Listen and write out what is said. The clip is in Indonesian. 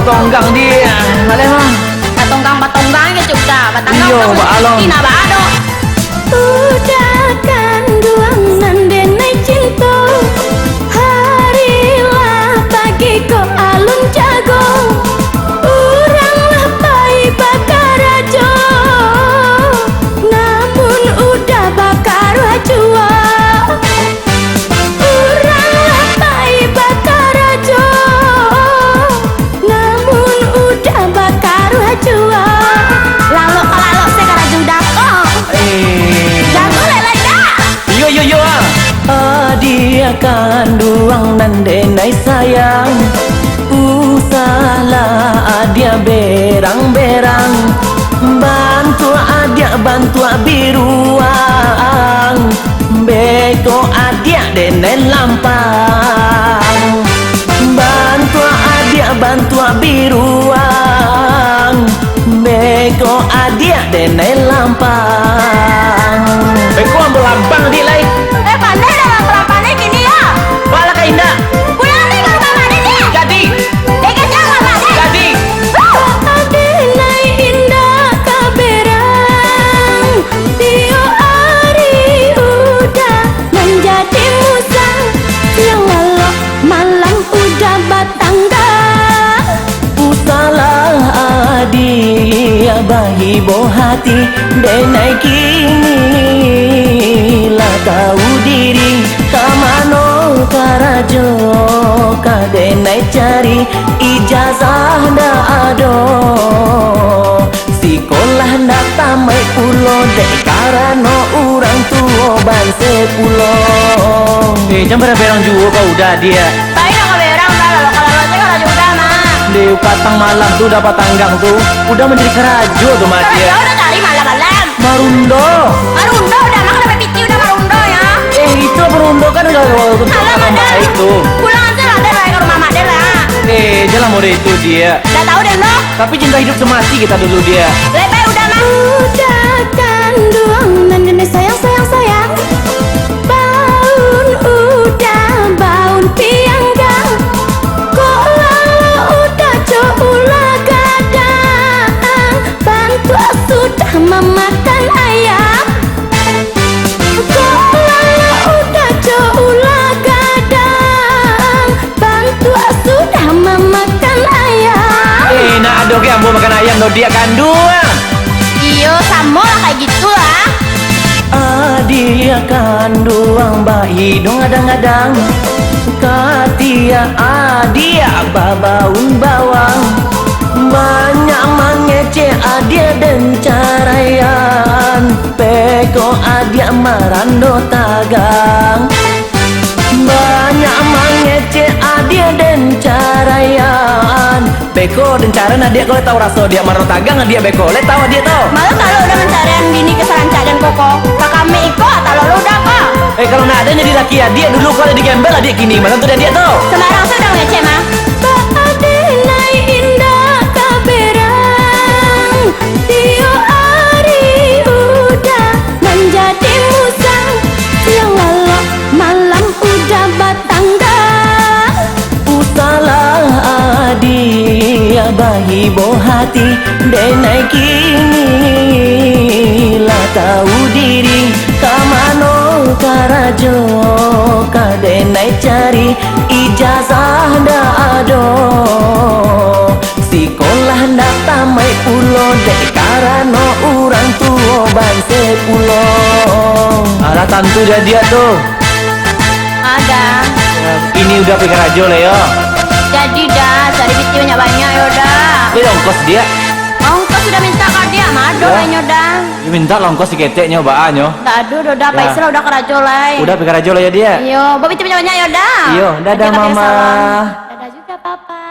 tonggang dia. Ada mah. Patonggang ya juga. Batanggang Iyo, Mbak Alon. Ina baado. Udah kanduangan denai cinta, harilah pagi ko alun jago, uranglah pai bakar aja, namun udah bakar hajua. Uranglah pai bakar aja, namun udah bakar hajua. Lalu kalau sekarang sudah kok. Jago lelai dah. Yo. Dia kanduang nan denai sayang, usahalah dia berang-berang, bantu biruang, beko adia denai lampang, bantu biruang, beko adia denai lampang. Beko ambil lampang di lain. Pandai dah pelapannya gini ya. Bala ka indah. Pulang nih kalau mama ini. Jadi. Dekat sama mama deh. Jadi. Adenai indah kaberang, Tio Ari udah menjadi musang, siang lalu malam udah batanggang. Usalah dia bahibo hati, denai kini lah tahu diri, kamano karajo kadenai cari ijazah dah ado, sekolah ndak tamai pulo dek karano orang tua banse pulo. Jam berang juga kau udah dia. Tapi nak berang dah lalu kalau lo kalau juga mah. Di katang malam tuh dapat tanggang tuh udah menjadi kerajo tuh mah Kalau dia. jauh udah cari malam-malam. Marundo. Marundo udah makan sampai piti udah marundo ya. Itu Marundo kan kalau untuk Alam abang ada. baik tuh. Pulang aja lah deh ke rumah mak deh lah. Jalan mode itu dia. Udah tahu deh lo. Tapi cinta hidup semati kita dulu dia. Lebih udah mah. Udah kanduangan denai sayang, baun udah baun pianggang, kok lalu udah ulah gadang, bantu sudah memakan ayam, kok lalu udah ulah gadang, bantu sudah memakan ayam. Nah aduh kayak mau makan ayam lo dia kanduang. Iyo sama lah kayak gitu lah. Dia kanduang bayi dong adang-adang, katia adia babaun bawang, banyak mangece adia dan carayan, peko adia marando tagang, banyak mangece adia dan carayan, beko dan cara dia kalau tahu rasa dia marando tagang dia beko le tahu dia tahu. Malah kalau udah mencarian gini kesarancagan koko, kakame iko atau lo udah kok. Kalau nak adanya di laki ya dia dulu kalau di gembel lah dia kini mana tuh dia tuh. Sembarang sudah ngece mah. Adenai indah kaberang, Tio Ari udah menjadi musang, siang lalu malam udah batanggang. Usalah dia bahibo hati, denai kini lah tahu diri, kamano karajo kadenai cari ijazah dah ado, sekolah ndak tamai pulo dek karano orang tua banse pulo. Alah tantu dia tuh. Ada. Ini udah pikir aja lah ya. Jadi dah cari biti banyak yaudah. Dia ongkos dia. Ongkos sudah minta ke dia mah Ya. lah nyoda. Dia minta ongkos si keteknya baannya. Tak ada udah Ya. Paisel udah kerajo lai. Udah pikir aja lah ya dia. Iyo, bawa biti banyak yaudah. Iyo, dadah Nanti katanya mama. salam. Dadah juga papa.